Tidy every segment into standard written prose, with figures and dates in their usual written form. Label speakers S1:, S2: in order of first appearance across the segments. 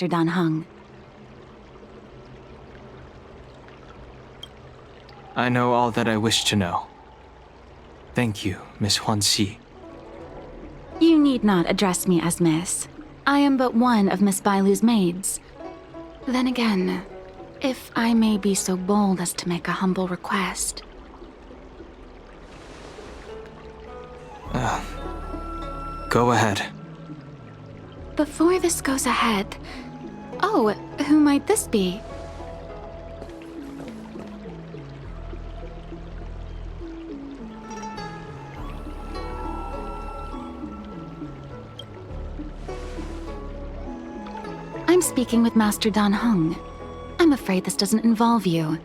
S1: Master Dan Heng.
S2: I know all that I wish to know. Thank you, Miss Huanxi.
S1: You need not address me as Miss. I am but one of Miss Bailu's maids. Then again, if I may be so bold as to make a humble request.
S2: Go ahead.
S1: Before this goes ahead... Oh, who might this be? I'm speaking with Master Dan Heng. I'm afraid this doesn't involve you.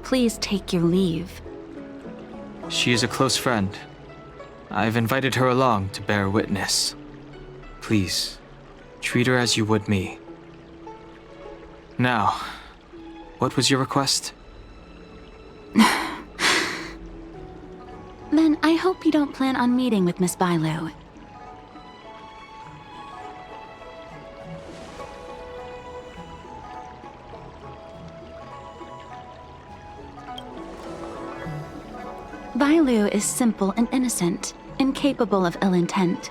S1: Please take your leave.
S2: She is a close friend. I've invited her along to bear witness. Please, treat her as you would me. Now, what was your request?
S1: Then I hope you don't plan on meeting with Miss Bailu. Bailu is simple and innocent, incapable of ill intent.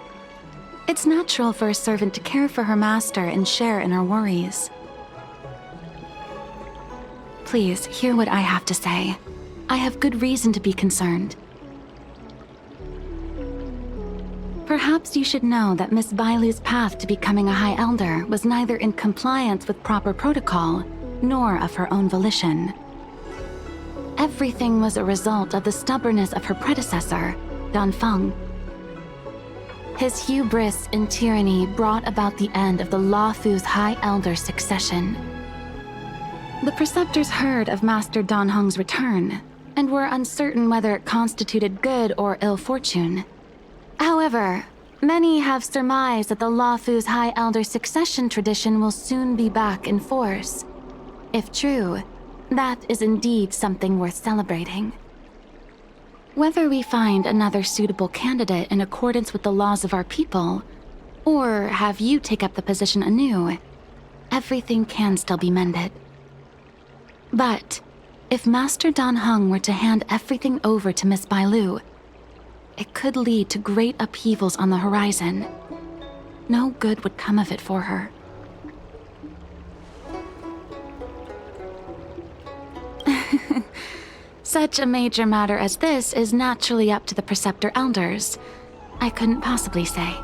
S1: It's natural for a servant to care for her master and share in her worries. Please, hear what I have to say. I have good reason to be concerned. Perhaps you should know that Miss Bailu's path to becoming a High Elder was neither in compliance with proper protocol, nor of her own volition. Everything was a result of the stubbornness of her predecessor, Dan Feng. His hubris and tyranny brought about the end of the Luofu's High Elder succession. The preceptors heard of Master Dan Heng's return, and were uncertain whether it constituted good or ill fortune. However, many have surmised that the Luofu's High Elder succession tradition will soon be back in force. If true, that is indeed something worth celebrating. Whether we find another suitable candidate in accordance with the laws of our people, or have you take up the position anew, everything can still be mended. But if Master Dan Heng were to hand everything over to Miss Bailu, it could lead to great upheavals on the horizon. No good would come of it for her. Such a major matter as this is naturally up to the Preceptor Elders. I couldn't possibly say.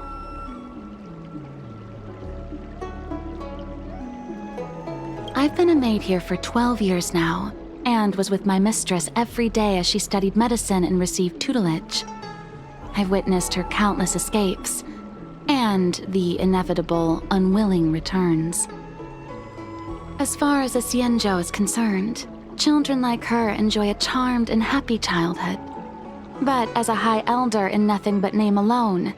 S1: I've been a maid here for 12 years now, and was with my mistress every day as she studied medicine and received tutelage. I've witnessed her countless escapes, and the inevitable, unwilling returns. As far as the Xianzhou is concerned, children like her enjoy a charmed and happy childhood. But as a High Elder in nothing but name alone,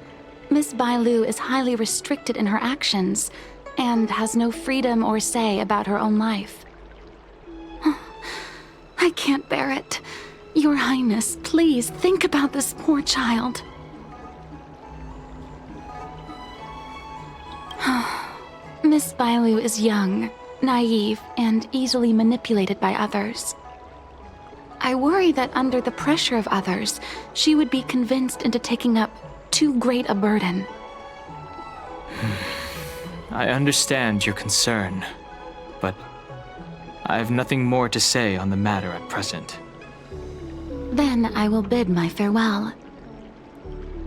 S1: Miss Bailu is highly restricted in her actions, and has no freedom or say about her own life. I can't bear it. Your Highness, please think about this poor child. Miss Bailu is young, naive, and easily manipulated by others. I worry that under the pressure of others, she would be convinced into taking up too great a burden.
S2: I understand your concern, but I have nothing more to say on the matter at present.
S1: Then I will bid my farewell.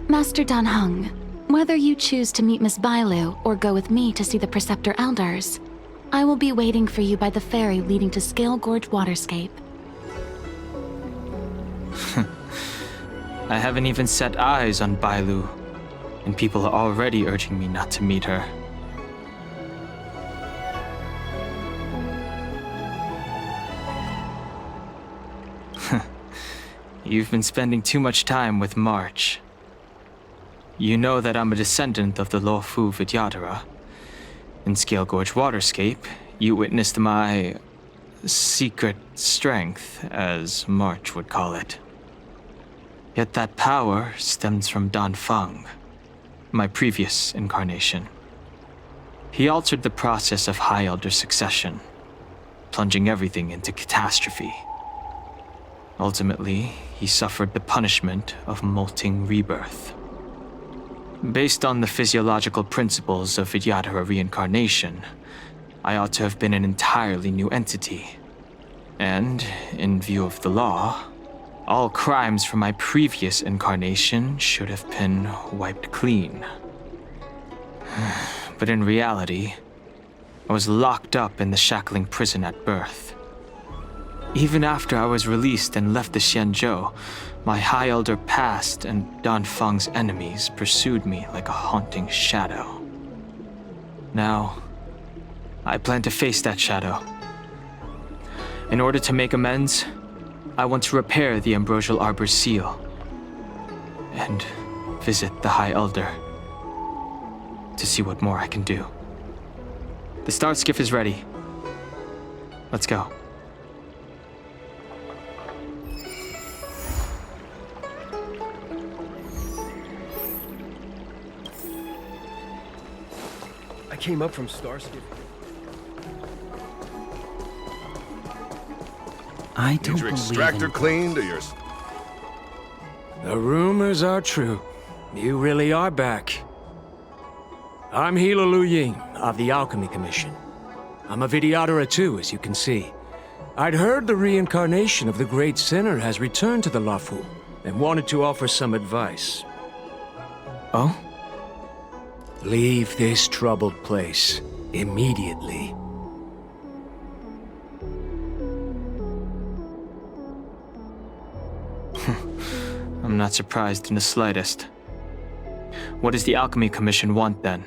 S1: Master Dan Heng, whether you choose to meet Miss Bailu or go with me to see the Preceptor Elders, I will be waiting for you by the ferry leading to Scale Gorge Waterscape.
S2: I haven't even set eyes on Bailu, and people are already urging me not to meet her. You've been spending too much time with March. You know that I'm a descendant of the Luofu Vidyadhara. In Scale Gorge Waterscape, you witnessed my secret strength, as March would call it. Yet that power stems from Dan Feng, my previous incarnation. He altered the process of High Elder succession, plunging everything into catastrophe. Ultimately, he suffered the punishment of molting rebirth. Based on the physiological principles of Vidyadhara reincarnation, I ought to have been an entirely new entity. And, in view of the law, all crimes from my previous incarnation should have been wiped clean. But in reality, I was locked up in the shackling prison at birth. Even after I was released and left the Xianzhou, my High Elder past and Danfeng's enemies pursued me like a haunting shadow. Now, I plan to face that shadow. In order to make amends, I want to repair the Ambrosial Arbor's seal and visit the High Elder to see what more I can do. The star skiff is ready. Let's go.
S3: I came up from Starskip.
S4: I don't
S5: Need your
S4: believe
S5: extractor
S4: in...
S5: cleaned or your...
S3: The rumors are true. You really are back. I'm Hila Lu Ying of the Alchemy Commission. I'm a Vidyadhara too, as you can see. I'd heard the reincarnation of the Great Sinner has returned to the Luofu and wanted to offer some advice.
S2: Oh?
S3: Leave this troubled place immediately.
S2: I'm not surprised in the slightest. What does the Alchemy Commission want then?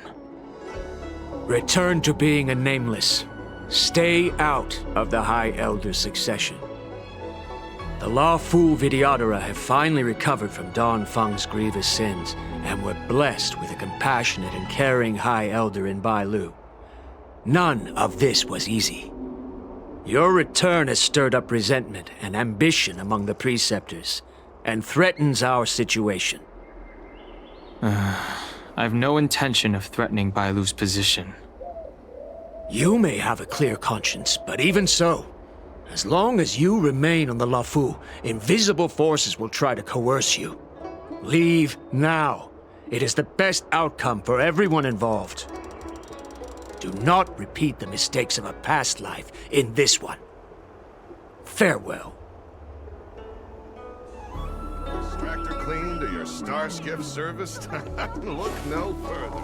S3: Return to being a nameless. Stay out of the High Elder succession. The Luofu Vidyadhara have finally recovered from Danfeng's grievous sins, and were blessed with a compassionate and caring High Elder in Bailu. None of this was easy. Your return has stirred up resentment and ambition among the preceptors, and threatens our situation.
S2: I've no intention of threatening Bailu's position.
S3: You may have a clear conscience, but even so, as long as you remain on the Luofu, invisible forces will try to coerce you. Leave now. It is the best outcome for everyone involved. Do not repeat the mistakes of a past life in this one. Farewell.
S5: Extractor cleaned or your star skiff serviced? Look no further.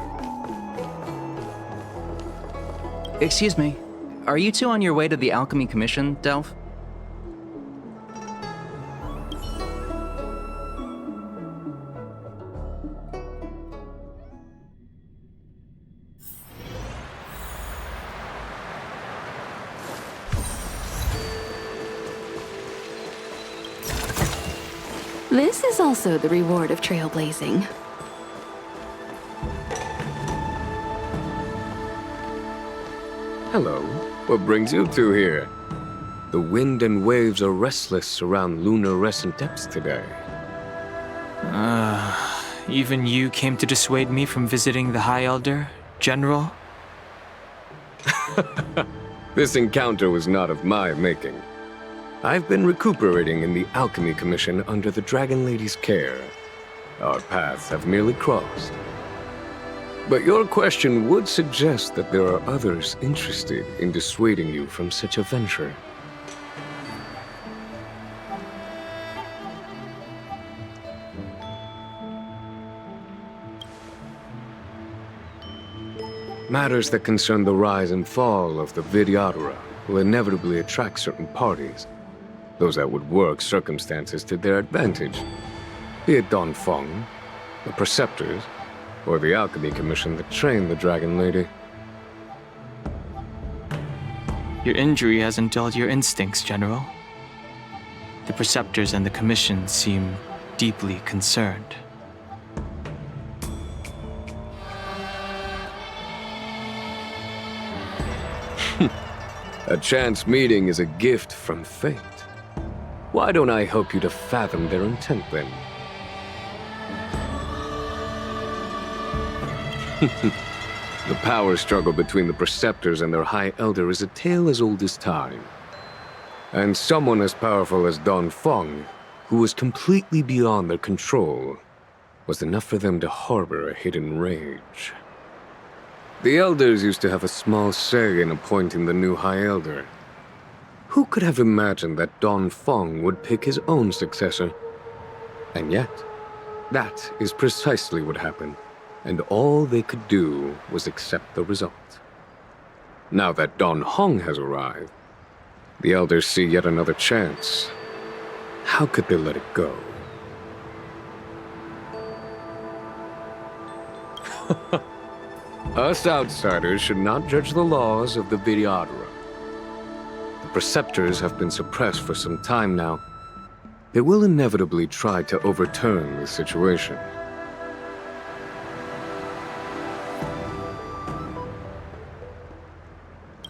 S4: Excuse me. Are you two on your way to the Alchemy Commission, Delph?
S1: This is also the reward of trailblazing.
S6: Hello. What brings you two here? The wind and waves are restless around lunar-rescent depths today.
S2: Even you came to dissuade me from visiting the High Elder, General?
S6: This encounter was not of my making. I've been recuperating in the Alchemy Commission under the Dragon Lady's care. Our paths have merely crossed. But your question would suggest that there are others interested in dissuading you from such a venture. Matters that concern the rise and fall of the Vidyadhara will inevitably attract certain parties. Those that would work circumstances to their advantage. Be it Danfeng, the Preceptors, or the Alchemy Commission that trained the Dragon Lady.
S2: Your injury hasn't dulled your instincts, General. The Preceptors and the Commission seem deeply concerned.
S6: A chance meeting is a gift from fate. Why don't I help you to fathom their intent, then? The power struggle between the Preceptors and their High Elder is a tale as old as time. And someone as powerful as Don Feng, who was completely beyond their control, was enough for them to harbor a hidden rage. The Elders used to have a small say in appointing the new High Elder. Who could have imagined that Don Feng would pick his own successor? And yet, that is precisely what happened, and all they could do was accept the result. Now that Don Heng has arrived, the Elders see yet another chance. How could they let it go? Us outsiders should not judge the laws of the Vidyadhara. The Preceptors have been suppressed for some time now. They will inevitably try to overturn the situation.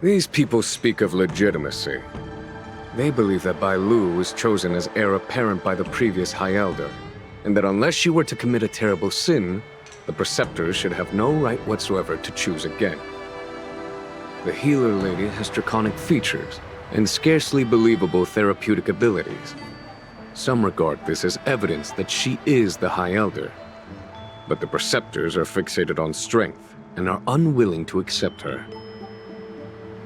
S6: These people speak of legitimacy. They believe that Bai Lu was chosen as heir apparent by the previous High Elder, and that unless she were to commit a terrible sin, the Preceptors should have no right whatsoever to choose again. The healer lady has draconic features and scarcely believable therapeutic abilities. Some regard this as evidence that she is the High Elder, but the Preceptors are fixated on strength and are unwilling to accept her.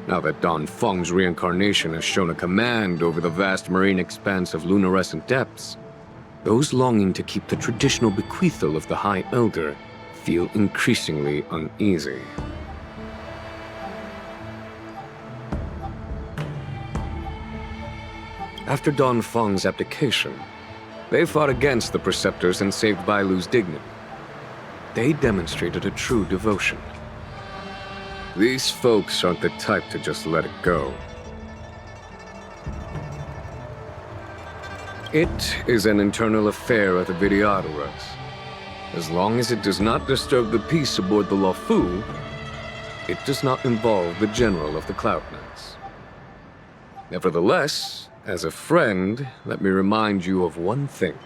S6: Now that Don Feng's reincarnation has shown a command over the vast marine expanse of luminescent depths, those longing to keep the traditional bequeathal of the High Elder feel increasingly uneasy. After Don Feng's abdication, they fought against the Preceptors and saved Bai Lu's dignity. They demonstrated a true devotion. These folks aren't the type to just let it go. It is an internal affair of the Vidyadharas. As long as it does not disturb the peace aboard the Luofu, it does not involve the General of the Cloud Knights. Nevertheless, as a friend, let me remind you of one thing.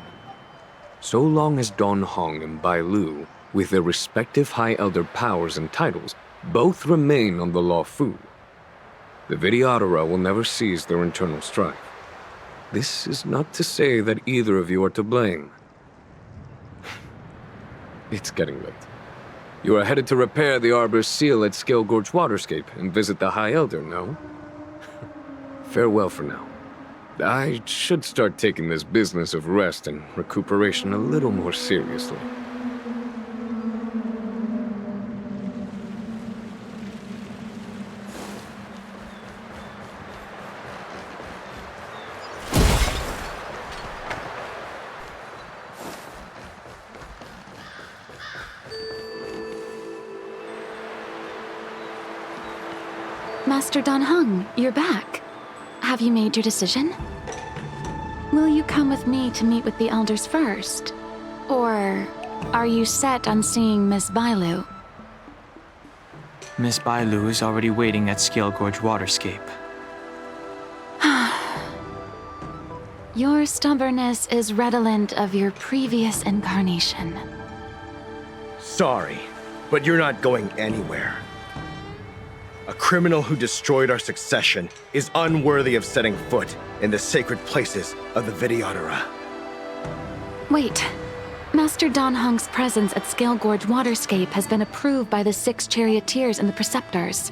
S6: So long as Don Heng and Bai Lu, with their respective High Elder powers and titles, both remain on the Luofu, the Vidyadhara will never cease their internal strife. This is not to say that either of you are to blame. It's getting late. You are headed to repair the Arbor's seal at Scale Gorge Waterscape and visit the High Elder, no? Farewell for now. I should start taking this business of rest and recuperation a little more seriously.
S1: Master Don Heng, you're back. Have you made your decision? Will you come with me to meet with the elders first? Or are you set on seeing Miss Bai Lu?
S2: Miss Bai Lu is already waiting at Scale Gorge Waterscape.
S1: Your stubbornness is redolent of your previous incarnation.
S7: Sorry, but you're not going anywhere. A criminal who destroyed our succession is unworthy of setting foot in the sacred places of the Vidyadhara.
S1: Wait. Master Don Heng's presence at Scale Gorge Waterscape has been approved by the 6 charioteers and the Preceptors.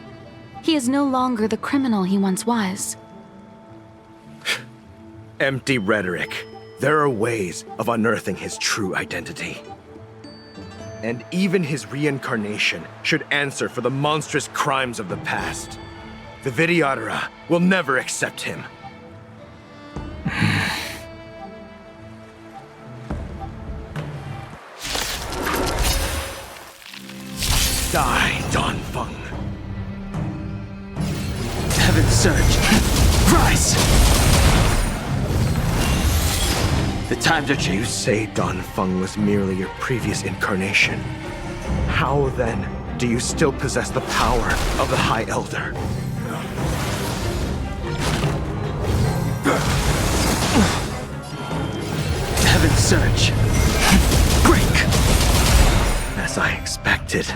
S1: He is no longer the criminal he once was.
S7: Empty rhetoric. There are ways of unearthing his true identity. And even his reincarnation should answer for the monstrous crimes of the past. The Vidyadhara will never accept him. Die, Don Feng.
S2: Heaven surge! Rise! The times are
S7: You
S2: changing.
S7: say Don Feng was merely your previous incarnation. How then do you still possess the power of the High Elder?
S2: Heaven surge! Break!
S7: As I expected.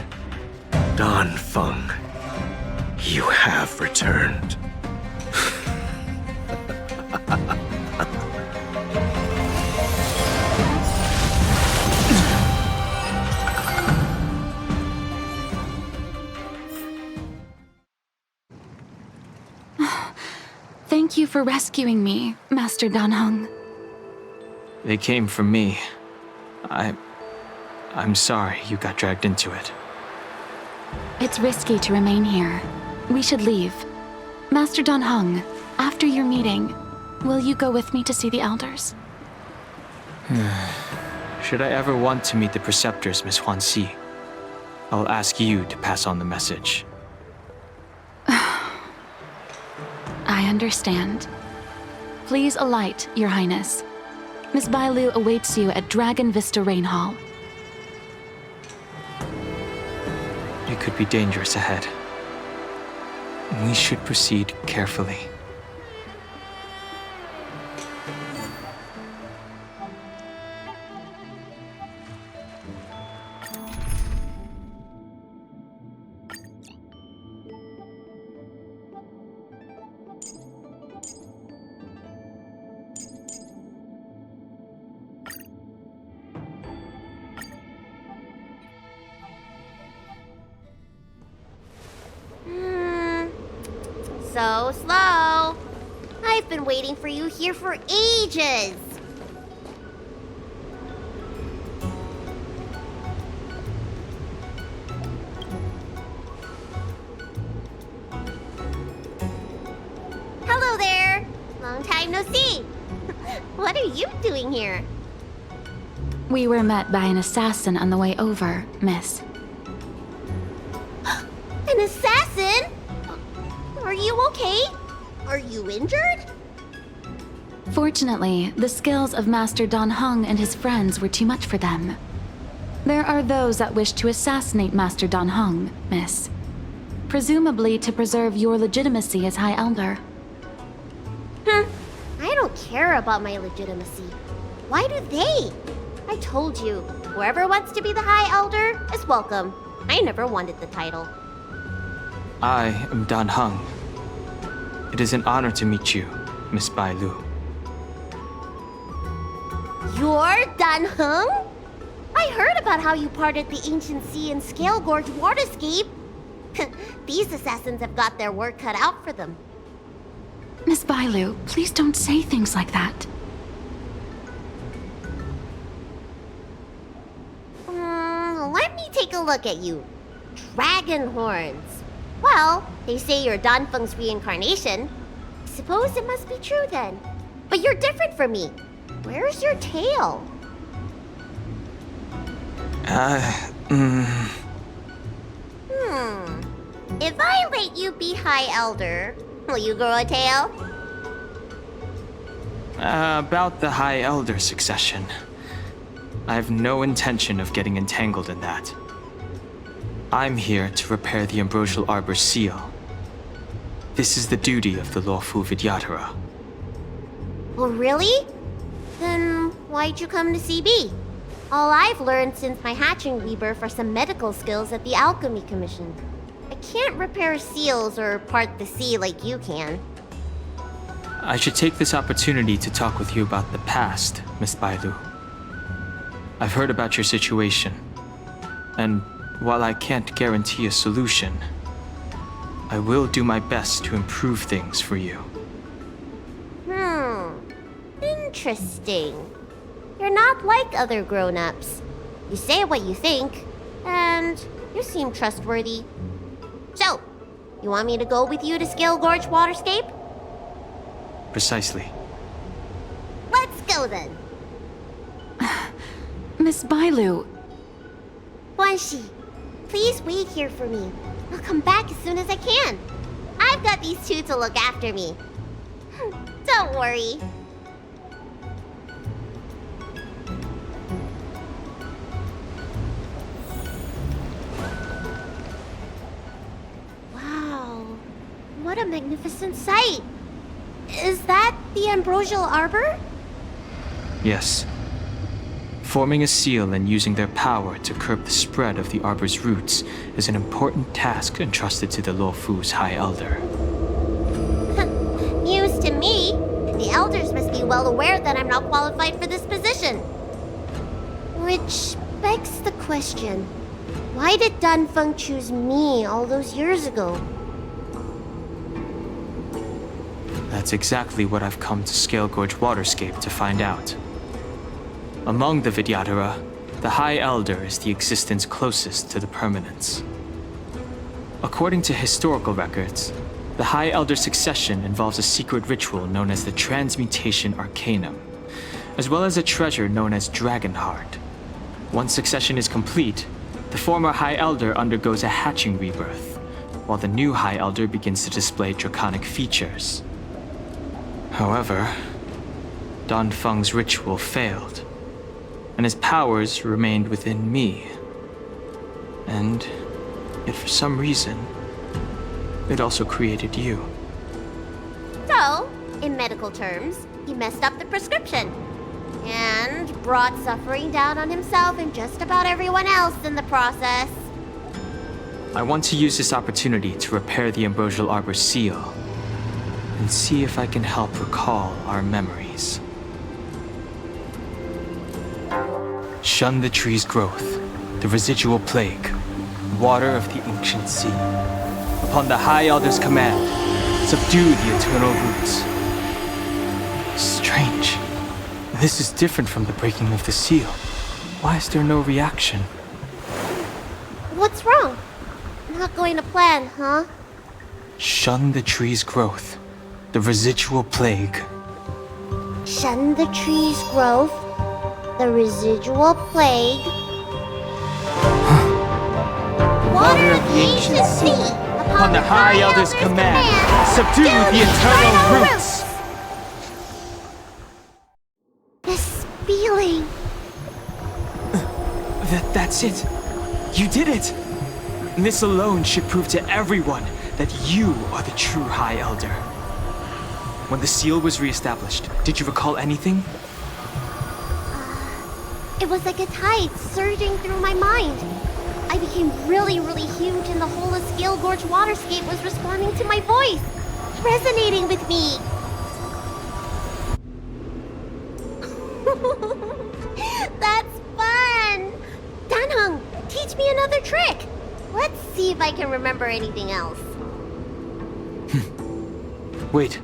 S7: Don Feng, you have returned.
S1: Thank you for rescuing me, Master Dan Heng.
S2: They came for me. I'm sorry you got dragged into it.
S1: It's risky to remain here. We should leave. Master Dan Heng, after your meeting, will you go with me to see the elders?
S2: Should I ever want to meet the preceptors, Miss Huanxi, I'll ask you to pass on the message.
S1: I understand. Please alight, Your Highness. Miss Bailu awaits you at Dragon Vista Rain Hall.
S2: It could be dangerous ahead. We should proceed carefully.
S8: So slow. I've been waiting for you here for ages. Hello there. Long time no see. What are you doing here?
S1: We were met by an assassin on the way over, Miss.
S8: An assassin? Are you okay? Are you injured?
S1: Fortunately, the skills of Master Dan Heng and his friends were too much for them. There are those that wish to assassinate Master Dan Heng, Miss. Presumably to preserve your legitimacy as High Elder.
S8: I don't care about my legitimacy. Why do they? I told you, whoever wants to be the High Elder is welcome. I never wanted the title.
S2: I am Dan Heng. It is an honor to meet you, Miss Bailu.
S8: You're Dan Heng? I heard about how you parted the ancient sea and Scale Gorge waterscape. These assassins have got their work cut out for them.
S1: Miss Bailu, please don't say things like that.
S8: Let me take a look at you. Dragon horns. Well, they say you're Dan Feng's reincarnation. Suppose it must be true then. But you're different from me. Where's your tail? If I let you be High Elder, will you grow a tail?
S2: About the High Elder succession. I have no intention of getting entangled in that. I'm here to repair the Ambrosial Arbor's seal. This is the duty of the Luofu Vidyadhara.
S8: Oh, really? Then why'd you come to CB? All I've learned since my hatching rebirth are some medical skills at the Alchemy Commission. I can't repair seals or part the sea like you can.
S2: I should take this opportunity to talk with you about the past, Miss Bailu. I've heard about your situation, and while I can't guarantee a solution, I will do my best to improve things for you.
S8: Interesting. You're not like other grown-ups. You say what you think, and you seem trustworthy. So, you want me to go with you to Scale Gorge Waterscape?
S2: Precisely.
S8: Let's go then.
S1: Miss Bailu,
S8: Guanxi, please wait here for me. I'll come back as soon as I can. I've got these two to look after me. Don't worry. Wow, what a magnificent sight. Is that the Ambrosial Arbor?
S2: Yes. Forming a seal and using their power to curb the spread of the Arbor's roots is an important task entrusted to the Luofu's High Elder.
S8: News to me. The elders must be well aware that I'm not qualified for this position. Which begs the question, why did Danfeng choose me all those years ago?
S2: That's exactly what I've come to Scale Gorge Waterscape to find out. Among the Vidyadhara, the High Elder is the existence closest to the permanence. According to historical records, the High Elder succession involves a secret ritual known as the Transmutation Arcanum, as well as a treasure known as Dragonheart. Once succession is complete, the former High Elder undergoes a hatching rebirth, while the new High Elder begins to display draconic features. However, Danfeng's ritual failed, and his powers remained within me. And yet for some reason, it also created you.
S8: So, in medical terms, he messed up the prescription. And brought suffering down on himself and just about everyone else in the process.
S2: I want to use this opportunity to repair the Ambrosial Arbor's seal, and see if I can help recall our memories. Shun the tree's growth, the residual plague, water of the ancient sea. Upon the High Elder's command, subdue the eternal roots. Strange. This is different from the breaking of the seal. Why is there no reaction?
S8: What's wrong? Not going to plan, huh?
S2: Shun the tree's growth, the residual plague.
S8: Shun the tree's growth, the residual plague. Water of the ancient sea,
S2: upon the High Elder's command, subdue the eternal roots.
S8: This feeling.
S2: That's it. You did it. This alone should prove to everyone that you are the true High Elder. When the seal was reestablished, did you recall anything?
S8: It was like a tide surging through my mind. I became really, really huge, and the whole of Scale Gorge Waterscape was responding to my voice, resonating with me. That's fun! Danheng, teach me another trick. Let's see if I can remember anything else.
S2: Wait.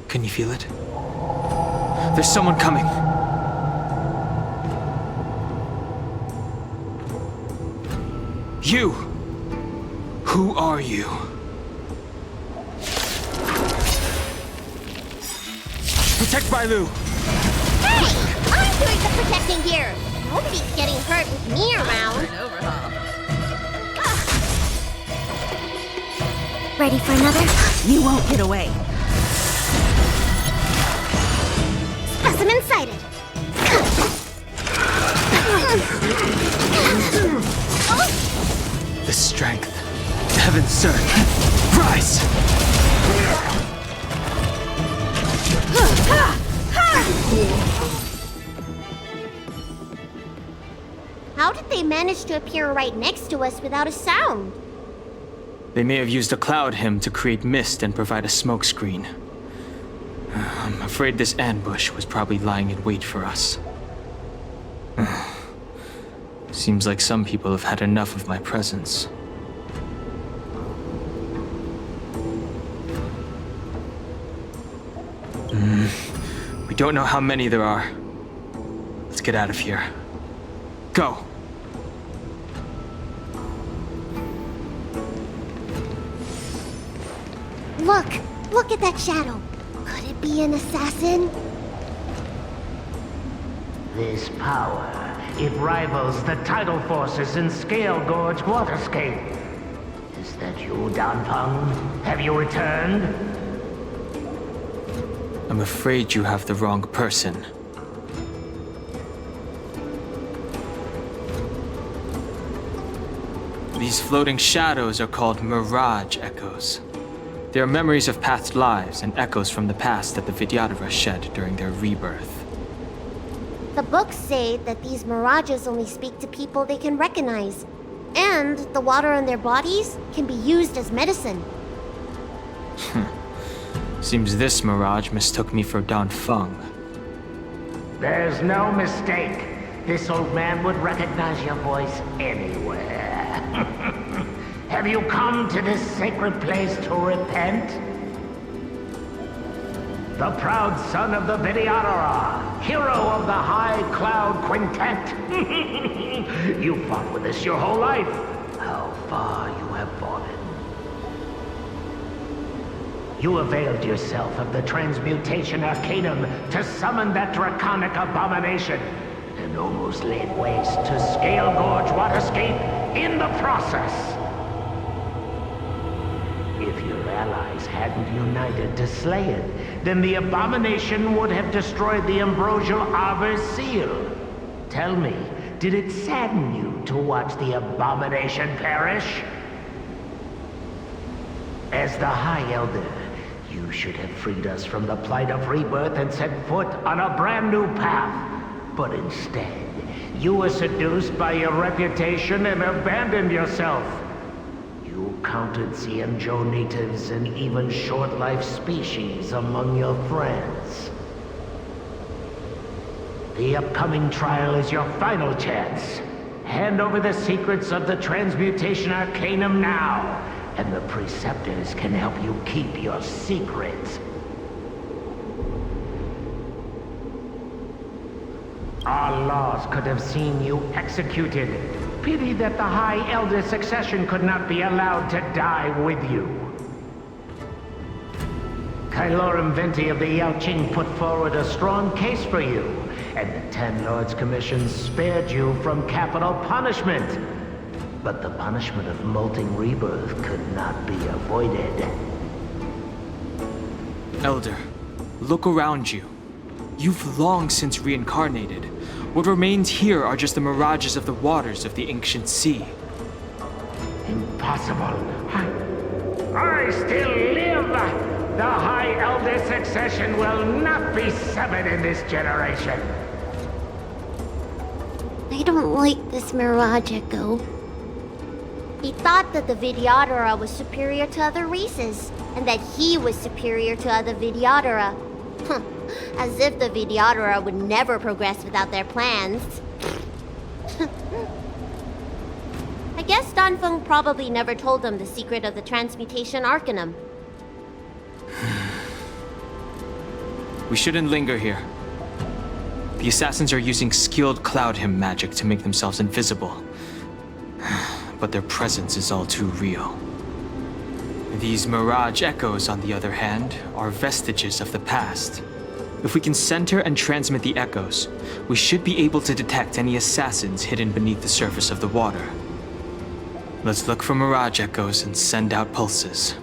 S2: Can you feel it? There's someone coming. You! Who are you? Protect Bailu!
S8: Hey! I'm doing the protecting here! Nobody's getting hurt with me around. Ready for another?
S9: You won't get away.
S8: Specimen sighted!
S2: The strength. Heaven's surge. Rise!
S8: How did they manage to appear right next to us without a sound?
S2: They may have used a cloud hymn to create mist and provide a smokescreen. I'm afraid this ambush was probably lying in wait for us. Seems like some people have had enough of my presence. We don't know how many there are. Let's get out of here. Go!
S8: Look at that shadow. Could it be an assassin?
S10: This power, it rivals the tidal forces in Scale Gorge Waterscape. Is that you, Danfeng? Have you returned?
S2: I'm afraid you have the wrong person. These floating shadows are called mirage echoes. They are memories of past lives and echoes from the past that the Vidyadhara shed during their rebirth.
S8: The books say that these mirages only speak to people they can recognize, and the water on their bodies can be used as medicine.
S2: Seems this mirage mistook me for Don Feng.
S10: There's no mistake. This old man would recognize your voice anywhere. Have you come to this sacred place to repent? The proud son of the Vidyadhara, hero of the High Cloud Quintet. You fought with us your whole life. How far you have fallen. You availed yourself of the Transmutation Arcanum to summon that draconic abomination, and almost laid waste to Scale Gorge Waterscape in the process. If your allies hadn't united to slay it, then the abomination would have destroyed the Ambrosial Arbor's seal. Tell me, did it sadden you to watch the abomination perish? As the High Elder, you should have freed us from the plight of rebirth and set foot on a brand new path. But instead, you were seduced by your reputation and abandoned yourself. You counted Xianzhou natives and even short-life species among your friends. The upcoming trial is your final chance. Hand over the secrets of the Transmutation Arcanum now, and the Preceptors can help you keep your secrets. Our laws could have seen you executed. Pity that the High Elder succession could not be allowed to die with you. Kailorum Venti of the Yaoqing put forward a strong case for you, and the Ten Lords Commission spared you from capital punishment. But the punishment of molting rebirth could not be avoided.
S2: Elder, look around you. You've long since reincarnated. What remains here are just the mirages of the waters of the ancient sea.
S10: Impossible. I still live! The High Elder succession will not be severed in this generation.
S8: I don't like this mirage echo. He thought that the Vidyadhara was superior to other races, and that he was superior to other Vidyadhara. As if the Vidyadhara would never progress without their plans. I guess Don Feng probably never told them the secret of the Transmutation Arcanum.
S2: We shouldn't linger here. The assassins are using skilled cloud hymn magic to make themselves invisible. But their presence is all too real. These mirage echoes, on the other hand, are vestiges of the past. If we can center and transmit the echoes, we should be able to detect any assassins hidden beneath the surface of the water. Let's look for mirage echoes and send out pulses.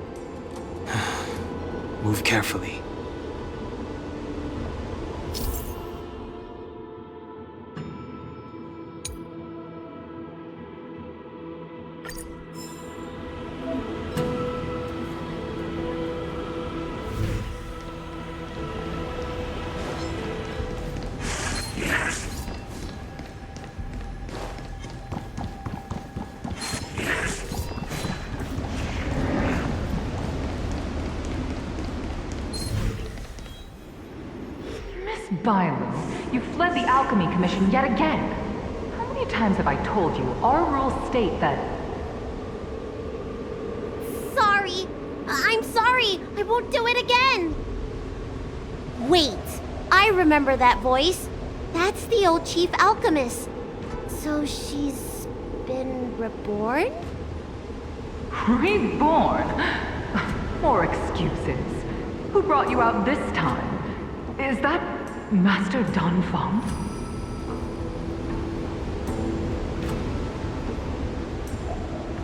S2: Move carefully.
S9: Bailu, you fled the Alchemy Commission yet again. How many times have I told you our rules state that...
S8: Sorry! I'm sorry! I won't do it again! Wait! I remember that voice. That's the old Chief Alchemist. So she's been reborn?
S9: Reborn? More excuses. Who brought you out this time? Is that Master Don Feng?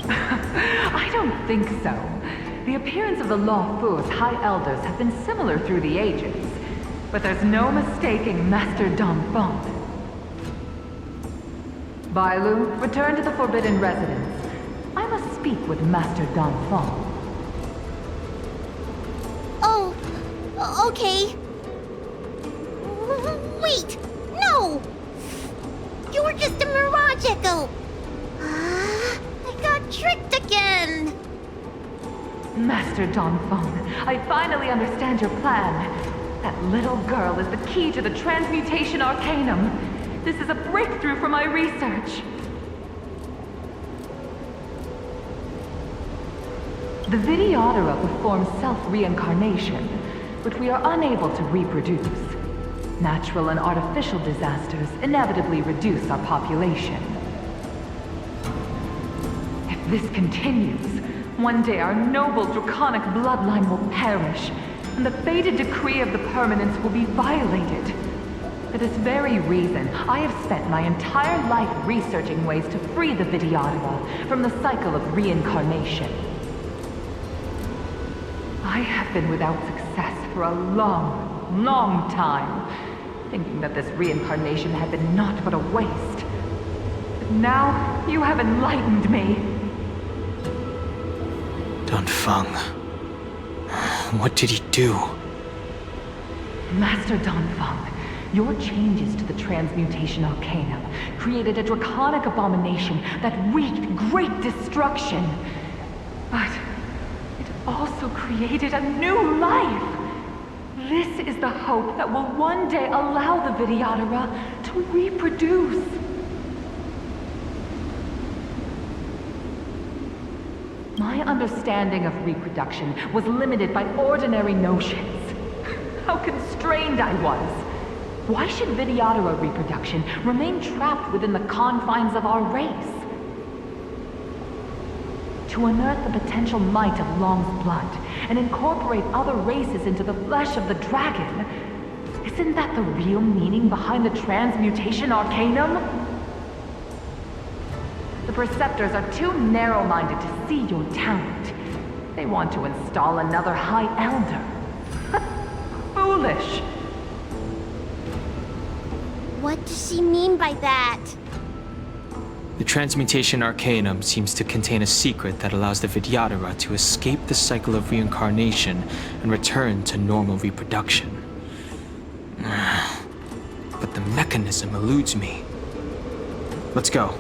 S9: I don't think so. The appearance of the Luofu's High Elders have been similar through the ages, but there's no mistaking Master Don Feng. Bailu, return to the Forbidden Residence. I must speak with Master Don Feng.
S8: Oh, okay. Wait! No! were just a mirage echo. I got tricked again.
S9: Master Dongfeng, I finally understand your plan. That little girl is the key to the transmutation arcanum. This is a breakthrough for my research. The Videodora performs self-reincarnation, but we are unable to reproduce. Natural and artificial disasters inevitably reduce our population. If this continues, one day our noble draconic bloodline will perish, and the fated decree of the permanence will be violated. For this very reason, I have spent my entire life researching ways to free the Videodora from the cycle of reincarnation. I have been without success for a long, long time, thinking that this reincarnation had been naught but a waste. But now, you have enlightened me.
S2: Dongfeng. What did he do?
S9: Master Dongfeng, your changes to the transmutation arcanum created a draconic abomination that wreaked great destruction. But it also created a new life. This is the hope that will one day allow the Videodora to reproduce. My understanding of reproduction was limited by ordinary notions. How constrained I was. Why should Videodora reproduction remain trapped within the confines of our race? To unearth the potential might of Long's blood and incorporate other races into the flesh of the dragon, isn't that the real meaning behind the transmutation arcanum? The Preceptors are too narrow-minded to see your talent. They want to install another High Elder. Foolish!
S8: What does she mean by that?
S2: The transmutation arcanum seems to contain a secret that allows the Videodora to escape the cycle of reincarnation and return to normal reproduction. But the mechanism eludes me. Let's go.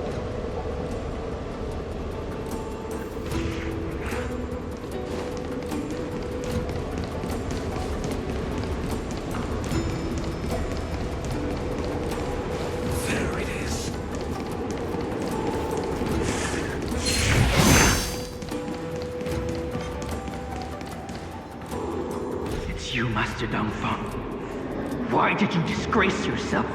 S10: You, Master Dongfeng. Why did you disgrace yourself?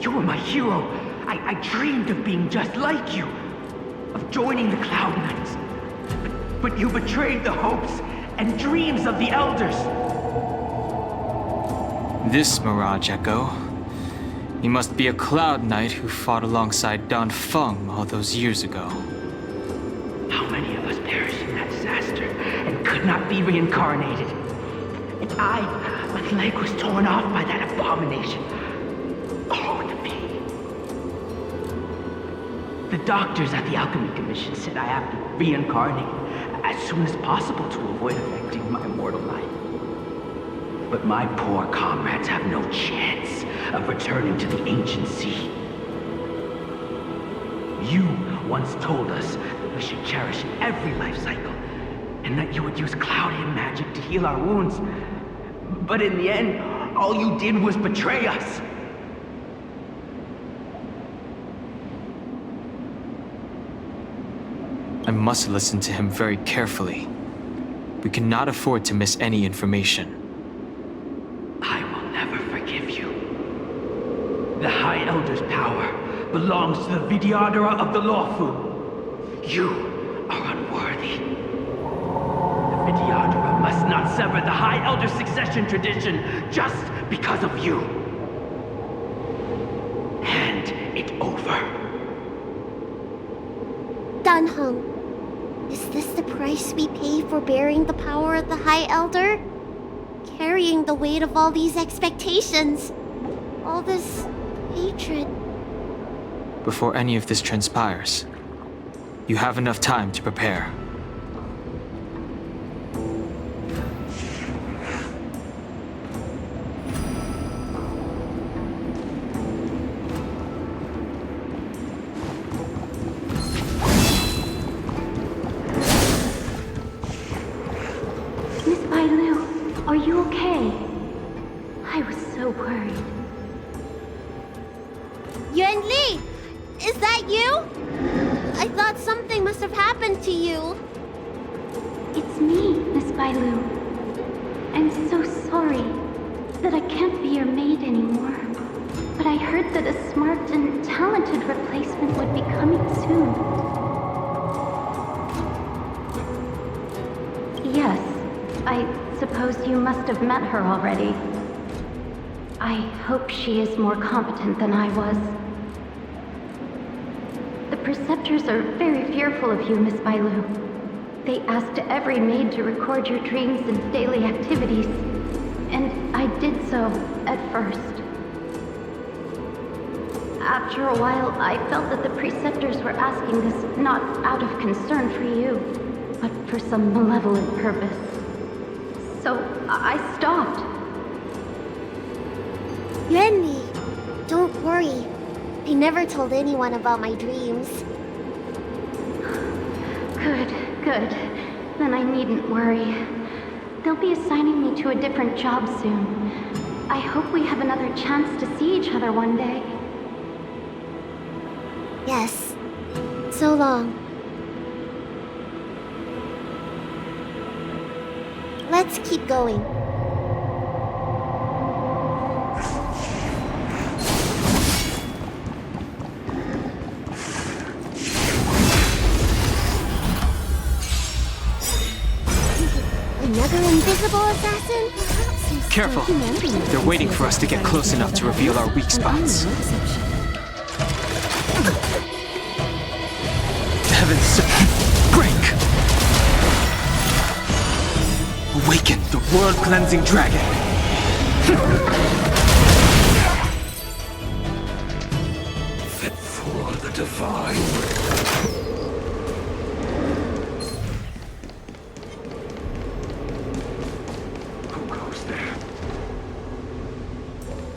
S10: You were my hero. I dreamed of being just like you. Of joining the Cloud Knights. But you betrayed the hopes and dreams of the Elders.
S2: This Mirage Echo. He must be a Cloud Knight who fought alongside Dongfeng all those years ago.
S10: How many of us perished in that disaster and could not be reincarnated? And my leg was torn off by that abomination. Oh, the pain. The doctors at the Alchemy Commission said I have to reincarnate as soon as possible to avoid affecting my mortal life. But my poor comrades have no chance of returning to the ancient sea. You once told us that we should cherish every life cycle, and that you would use cloud-hidden magic to heal our wounds. But in the end, all you did was betray us.
S2: I must listen to him very carefully. We cannot afford to miss any information.
S10: I will never forgive you. The High Elder's power belongs to the Videodora of the Luofu. You are unworthy. The Videodora must not sever the High Elder's succession tradition just because of you. Hand it over.
S8: Dunhung, is this the price we pay for bearing the power of the High Elder? Carrying the weight of all these expectations. All this hatred.
S2: Before any of this transpires, you have enough time to prepare.
S11: Are you okay? I was so worried.
S8: Yuan Li! Is that you? I thought something must have happened to you.
S11: It's me, Miss Bailu. I'm so sorry that I can't be your maid anymore. But I heard that a smart and talented replacement would be coming soon. Yes, I suppose you must have met her already. I hope she is more competent than I was. The Preceptors are very fearful of you, Miss Bailu. They asked every maid to record your dreams and daily activities, and I did so at first. After a while, I felt that the Preceptors were asking this not out of concern for you, but for some malevolent purpose. So I stopped.
S8: Yuan Li, don't worry. I never told anyone about my dreams.
S11: Good. Then I needn't worry. They'll be assigning me to a different job soon. I hope we have another chance to see each other one day.
S8: Yes. So long. Let's keep going. Another invisible assassin?
S2: Careful. They're waiting for us to get close enough to reveal our weak spots. Heavens! Break! Awaken the world-cleansing dragon!
S12: Fit for the divine.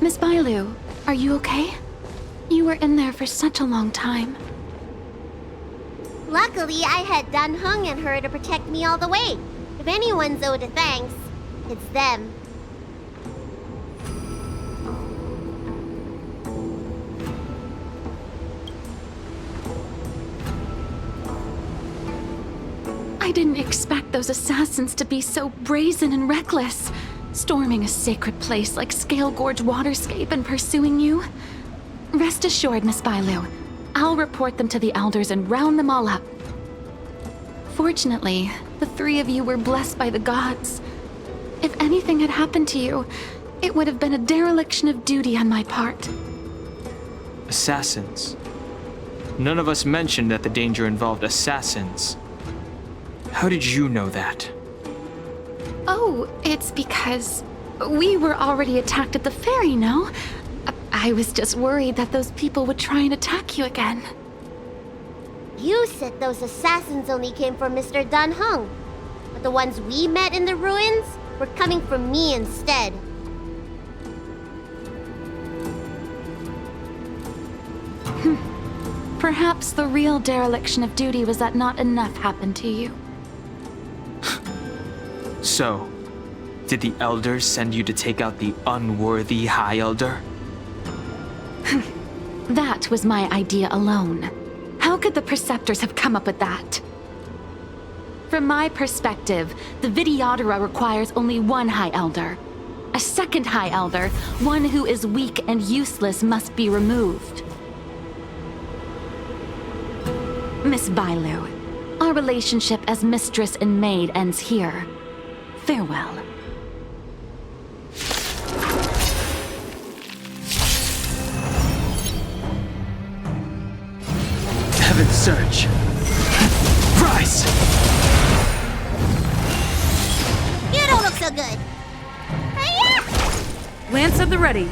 S1: Miss Bailu, are you okay? You were in there for such a long time.
S8: Luckily, I had Dan Heng and her to protect me all the way. If anyone's owed a thanks, it's them.
S1: I didn't expect those assassins to be so brazen and reckless, storming a sacred place like Scale Gorge Waterscape and pursuing you. Rest assured, Miss Bailu, I'll report them to the elders and round them all up. Fortunately, the three of you were blessed by the gods. If anything had happened to you, it would have been a dereliction of duty on my part.
S2: Assassins. None of us mentioned that the danger involved assassins. How did you know that?
S1: Oh, it's because we were already attacked at the ferry, no? I was just worried that those people would try and attack you again.
S8: You said those assassins only came from Mr. Dan Heng, but the ones we met in the ruins were coming from me instead.
S1: Perhaps the real dereliction of duty was that not enough happened to you.
S2: So, did the elders send you to take out the unworthy High Elder?
S1: That was my idea alone. How could the Preceptors have come up with that? From my perspective, the Videodora requires only one High Elder. A second High Elder, one who is weak and useless, must be removed. Miss Bailu, our relationship as mistress and maid ends here. Farewell.
S2: Heaven's surge! Rise!
S8: You don't look so good. Hiya!
S13: Lance at the ready.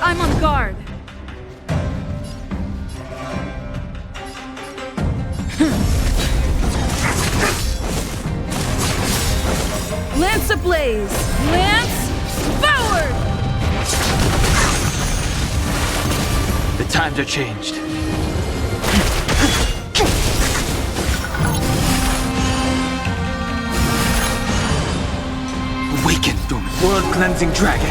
S13: I'm on guard. Lance ablaze! Lance
S2: Times are changed. Awaken, world-cleansing dragon.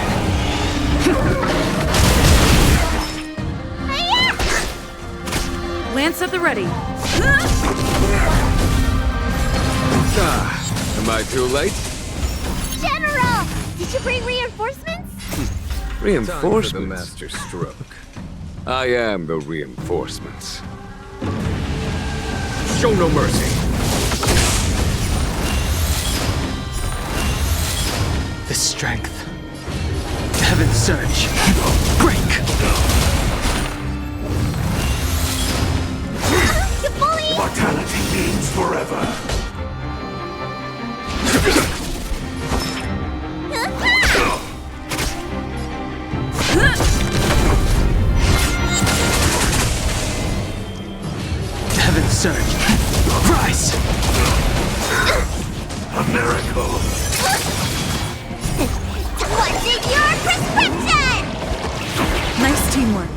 S13: Lance at the ready.
S6: Am I too late?
S8: General! Did you bring reinforcements?
S6: Reinforcements? Time for the master stroke. I am the reinforcements.
S7: Show no mercy.
S2: The strength. Heaven's surge. Break!
S8: You bully!
S12: Mortality means forever.
S2: Heaven's surge. Rise!
S12: A miracle.
S8: What's in your prescription?
S13: Nice teamwork.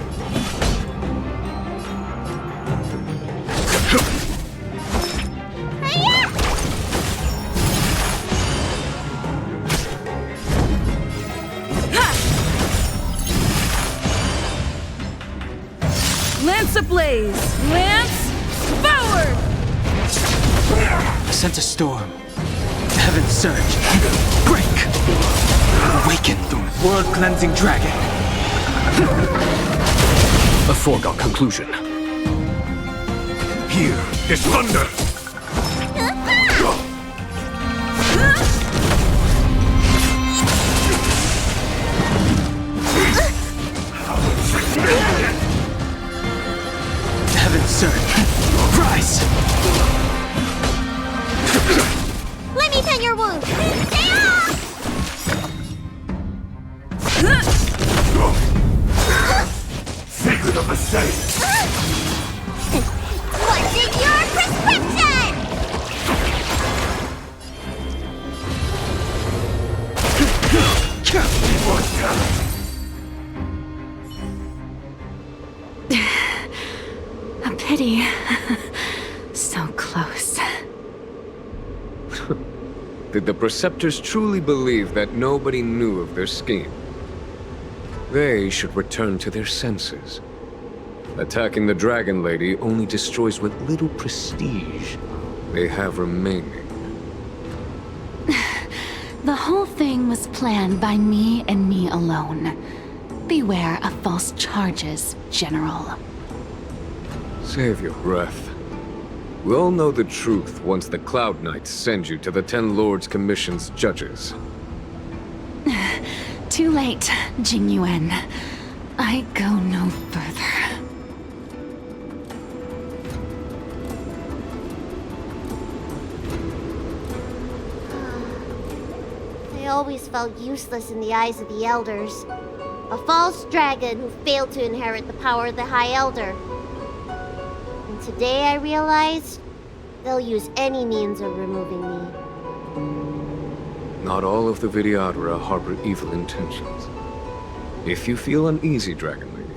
S13: Lance ablaze! Lance forward!
S2: I sense a storm. Heaven's surge. Break! Awaken, world-cleansing dragon.
S7: A foregone conclusion.
S12: Here is thunder.
S2: Heaven's surge. Rise!
S8: Let me tend your wound. Stay off!
S12: Secret of the safe.
S8: What's in your prescription?
S1: A pity. So close.
S6: Did the Preceptors truly believe that nobody knew of their scheme? They should return to their senses. Attacking the Dragon Lady only destroys what little prestige they have remaining.
S1: The whole thing was planned by me and me alone. Beware of false charges, General.
S6: Save your breath. We'll know the truth once the Cloud Knights send you to the Ten Lords Commission's judges.
S1: Too late, Jing Yuan. I go no further.
S8: I always felt useless in the eyes of the Elders. A false dragon who failed to inherit the power of the High Elder. And today I realized they'll use any means of removing me.
S6: Not all of the Vidyadhara harbor evil intentions. If you feel uneasy, Dragon Lady,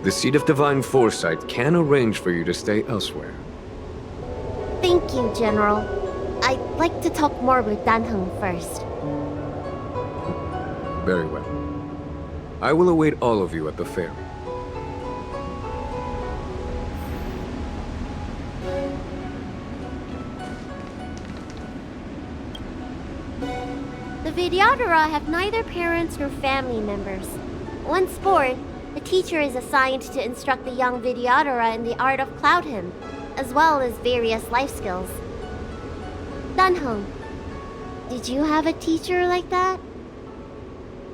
S6: the Seat of Divine Foresight can arrange for you to stay elsewhere.
S8: Thank you, General. I'd like to talk more with Dan Heng first.
S6: Very well. I will await all of you at the ferry.
S8: The Vidyadhara have neither parents nor family members. Once born, the teacher is assigned to instruct the young Vidyadhara in the art of Cloud Hymn, as well as various life skills. Dan Heng, did you have a teacher like that?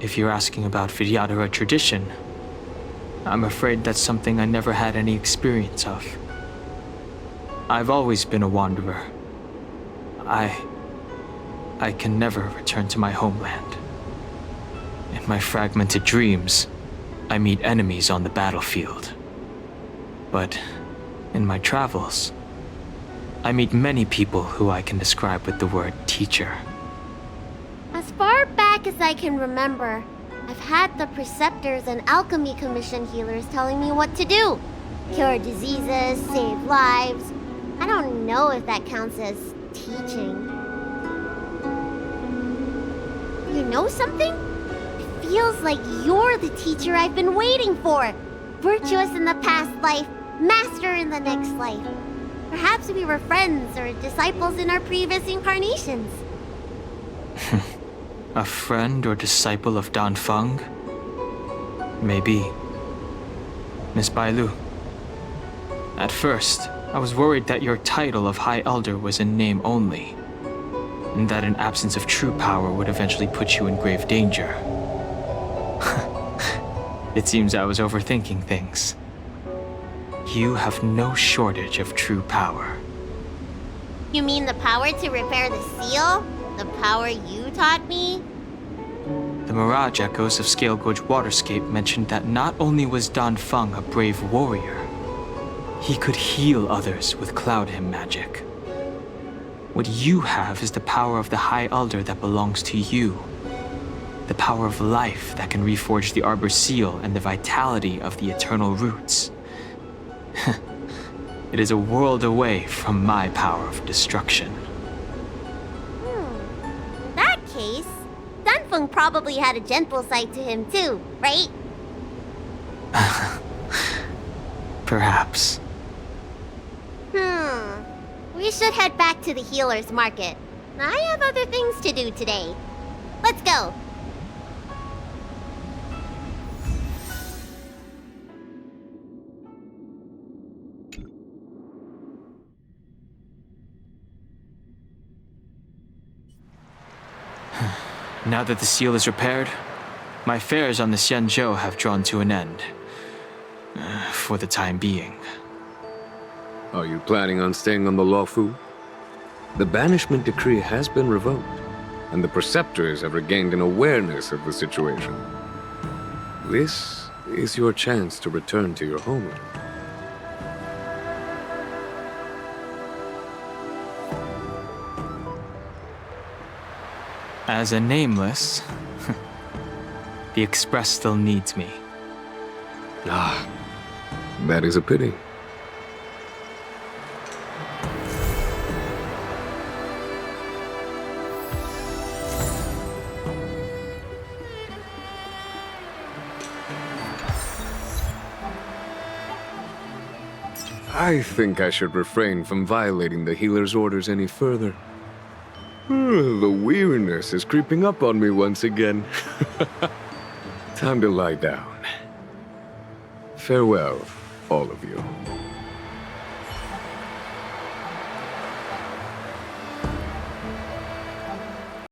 S2: If you're asking about Vidyadhara tradition, I'm afraid that's something I never had any experience of. I've always been a wanderer. I can never return to my homeland. In my fragmented dreams, I meet enemies on the battlefield. But in my travels, I meet many people who I can describe with the word teacher.
S8: As far back as I can remember, I've had the preceptors and alchemy commission healers telling me what to do. Cure diseases, save lives. I don't know if that counts as teaching. You know something? It feels like you're the teacher I've been waiting for. Virtuous in the past life, master in the next life. Perhaps we were friends or disciples in our previous incarnations.
S2: A friend or disciple of Dan Feng? Maybe. Miss Bailu. At first, I was worried that your title of High Elder was in name only, and that an absence of true power would eventually put you in grave danger. It seems I was overthinking things. You have no shortage of true power.
S8: You mean the power to repair the seal? The power you taught me?
S2: The Mirage Echoes of Scale Gorge Waterscape mentioned that not only was Dan Feng a brave warrior, he could heal others with Cloud Hymn magic. What you have is the power of the High Elder that belongs to you. The power of life that can reforge the Arbor Seal and the vitality of the Eternal Roots. It is a world away from my power of destruction.
S8: In that case, Dunfeng probably had a gentle side to him too, right?
S2: Perhaps.
S8: We should head back to the healer's market. I have other things to do today. Let's go.
S2: Now that the seal is repaired, my affairs on the Xianzhou have drawn to an end. For the time being.
S6: Are you planning on staying on the Luofu? The banishment decree has been revoked, and the preceptors have regained an awareness of the situation. This is your chance to return to your homeland.
S2: As a nameless, the Express still needs me.
S6: Ah, that is a pity. I think I should refrain from violating the healer's orders any further. The weariness is creeping up on me once again. Time to lie down. Farewell, all of you.